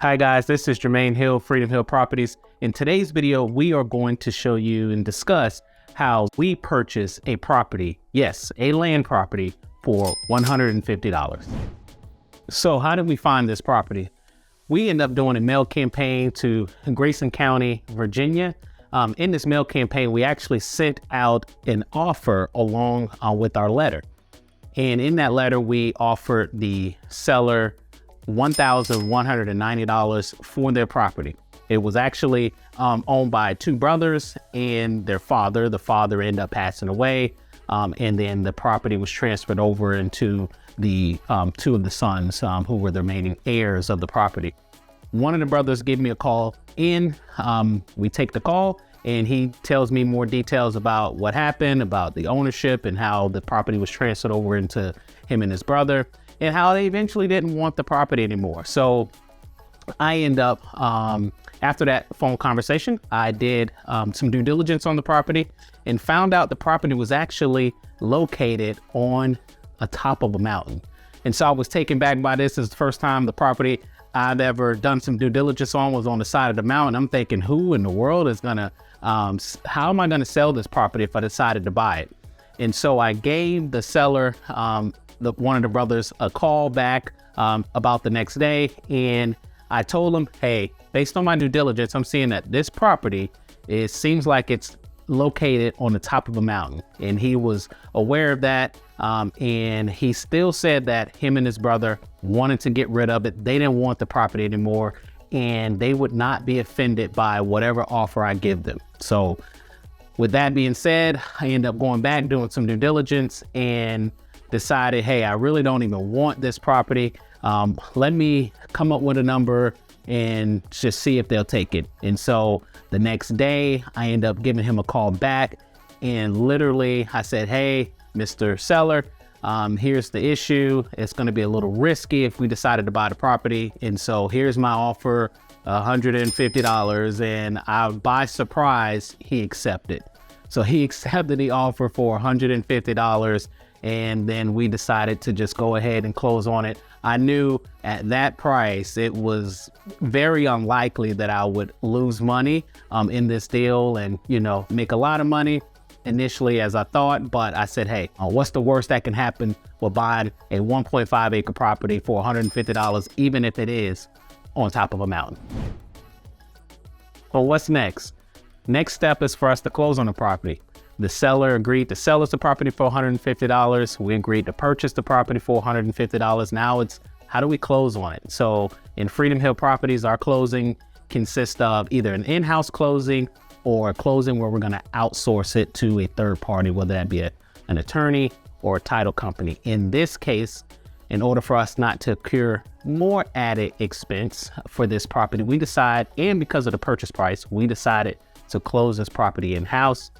Hi guys, this is Jermaine Hill, Freedom Hill Properties. In today's video, we are going to show you and discuss how we purchase a property, yes, a land property, for $150. So how did we find this property? We ended up doing a mail campaign to Grayson County, Virginia. In this mail campaign, we actually sent out an offer along with our letter. And in that letter, we offered the seller $1,190 for their property. It was actually owned by two brothers and their father. The father ended up passing away, and then the property was transferred over into the two of the sons who were the remaining heirs of the property. One of the brothers gave me a call in. We take the call, and he tells me more details about what happened, about the ownership and how the property was transferred over into him and his brother, and how they eventually didn't want the property anymore. So I end up, after that phone conversation, I did some due diligence on the property and found out the property was actually located on a top of a mountain. And so I was taken back by this. This is the first time the property I've ever done some due diligence on was on the side of the mountain. I'm thinking, who in the world is gonna, how am I gonna sell this property if I decided to buy it? And so I gave the seller, one of the brothers, a call back about the next day, and I told him, hey, based on my due diligence, I'm seeing that this property, it seems like it's located on the top of a mountain. And he was aware of that, and he still said that him and his brother wanted to get rid of it. They didn't want the property anymore, and they would not be offended by whatever offer I give them. So with that being said, I end up going back, doing some due diligence, and decided, hey, I really don't even want this property. Let me come up with a number and just see if they'll take it. And so the next day I end up giving him a call back, and literally I said, hey, Mr. Seller, here's the issue. It's going to be a little risky if we decided to buy the property. And so here's my offer, $150. And by surprise, he accepted. So he accepted the offer for $150. And then we decided to just go ahead and close on it. I knew at that price, it was very unlikely that I would lose money in this deal and, make a lot of money initially as I thought. But I said, hey, what's the worst that can happen with buying a 1.5 acre property for $150, even if it is on top of a mountain? Well, what's next? Next step is for us to close on the property. The seller agreed to sell us the property for $150. We agreed to purchase the property for $150. Now it's, how do we close on it? So in Freedom Hill Properties, our closing consists of either an in-house closing or a closing where we're gonna outsource it to a third party, whether that be an attorney or a title company. In this case, in order for us not to incur more added expense for this property, we decide, and because of the purchase price, we decided to close this property in-house.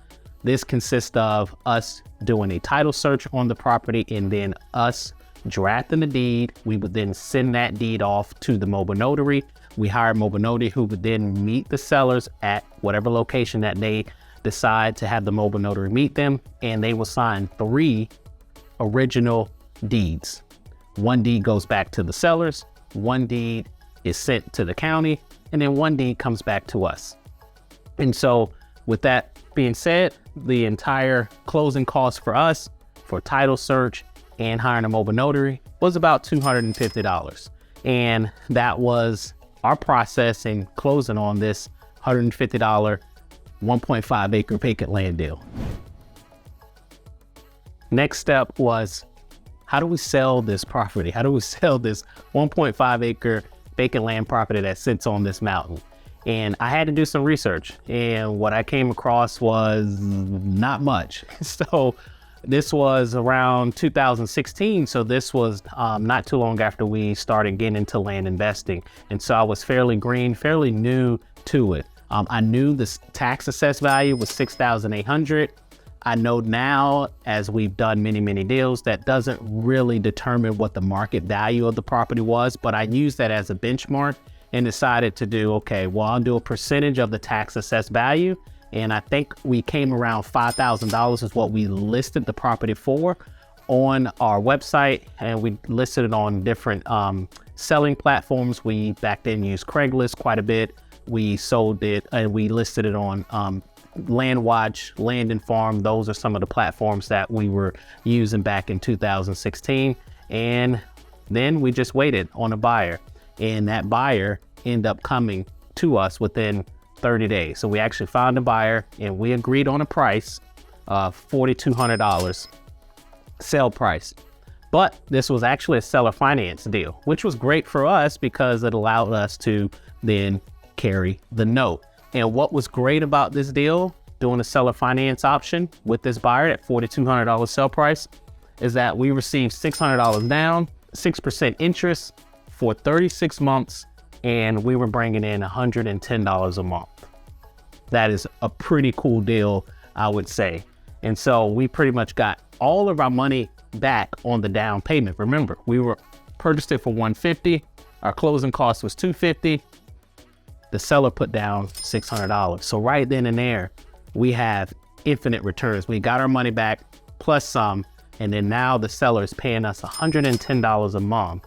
This consists of us doing a title search on the property and then us drafting the deed. We would then send that deed off to the mobile notary. We hire a mobile notary who would then meet the sellers at whatever location that they decide to have the mobile notary meet them, and they will sign 3 original deeds. 1 deed goes back to the sellers, 1 deed is sent to the county, and then 1 deed comes back to us. And so with that being said, the entire closing cost for us, for title search and hiring a mobile notary, was about $250. And that was our process in closing on this $150 1.5 acre vacant land deal. Next step was, how do we sell this property? How do we sell this 1.5 acre vacant land property that sits on this mountain? And I had to do some research, and what I came across was not much. So this was around 2016. So this was not too long after we started getting into land investing. And so I was fairly green, fairly new to it. I knew the tax assessed value was $6,800. I know now, as we've done many, many deals, that doesn't really determine what the market value of the property was, but I used that as a benchmark and decided to do, okay, well, I'll do a percentage of the tax assessed value. And I think we came around $5,000 is what we listed the property for on our website. And we listed it on different selling platforms. We back then used Craigslist quite a bit. We sold it and we listed it on LandWatch, Land and Farm. Those are some of the platforms that we were using back in 2016. And then we just waited on a buyer, and that buyer ended up coming to us within 30 days. So we actually found a buyer and we agreed on a price of $4,200 sale price. But this was actually a seller finance deal, which was great for us because it allowed us to then carry the note. And what was great about this deal, doing a seller finance option with this buyer at $4,200 sale price, is that we received $600 down, 6% interest for 36 months, and we were bringing in $110 a month. That is a pretty cool deal, I would say. And so we pretty much got all of our money back on the down payment. Remember, we were purchased it for $150. Our closing cost was $250. The seller put down $600. So right then and there, we have infinite returns. We got our money back plus some, and then now the seller is paying us $110 a month.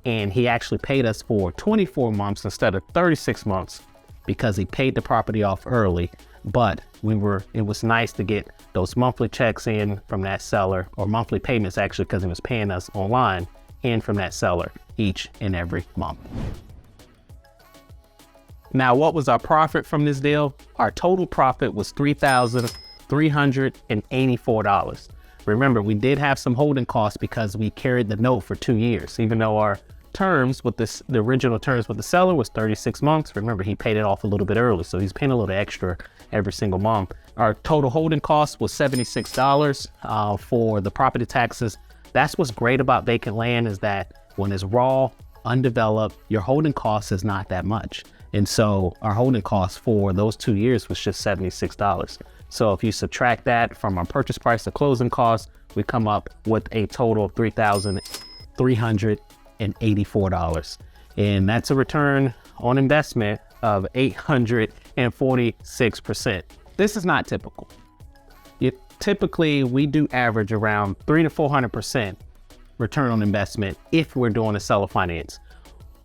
And he actually paid us for 24 months instead of 36 months because he paid the property off early. But it was nice to get those monthly checks in from that seller, or monthly payments actually, because he was paying us online, in from that seller each and every month. Now, what was our profit from this deal? Our total profit was $3,384. Remember, we did have some holding costs because we carried the note for 2 years, even though our terms with the original terms with the seller was 36 months. Remember, he paid it off a little bit early, so he's paying a little extra every single month. Our total holding cost was $76 for the property taxes. That's what's great about vacant land, is that when it's raw, undeveloped, your holding cost is not that much. And so our holding cost for those 2 years was just $76. So if you subtract that from our purchase price to closing cost, we come up with a total of $3,384. And that's a return on investment of 846%. This is not typical. Typically, we do average around 300 to 400% return on investment if we're doing a seller finance.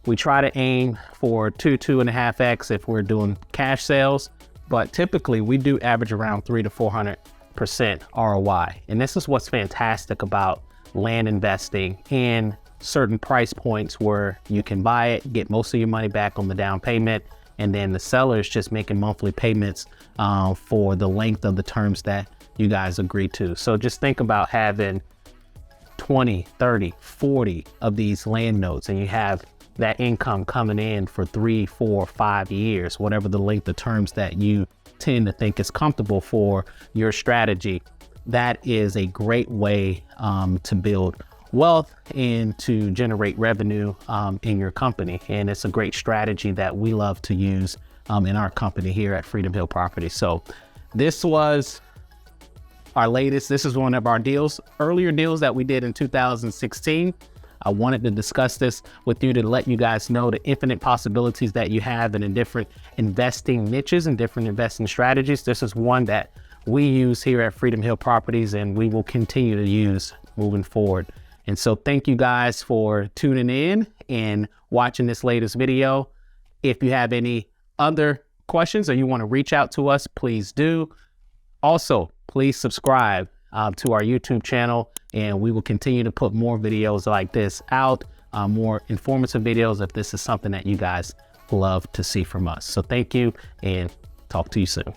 We try to aim for 2.5x if we're doing cash sales, but typically we do average around 300 to 400% ROI. And this is what's fantastic about land investing in certain price points where you can buy it, get most of your money back on the down payment, and then the seller is just making monthly payments for the length of the terms that you guys agree to. So just think about having 20, 30, 40 of these land notes, and you have that income coming in for 3, 4, 5 years, whatever the length of terms that you tend to think is comfortable for your strategy. That is a great way to build wealth and to generate revenue in your company. And it's a great strategy that we love to use in our company here at Freedom Hill Properties. So this was our latest. This is one of our earlier deals that we did in 2016. I wanted to discuss this with you to let you guys know the infinite possibilities that you have in different investing niches and different investing strategies. This is one that we use here at Freedom Hill Properties, and we will continue to use moving forward. And so thank you guys for tuning in and watching this latest video. If you have any other questions or you want to reach out to us, please do. Also, please subscribe to our YouTube channel, and we will continue to put more videos like this out, more informative videos if this is something that you guys love to see from us. So thank you, and talk to you soon.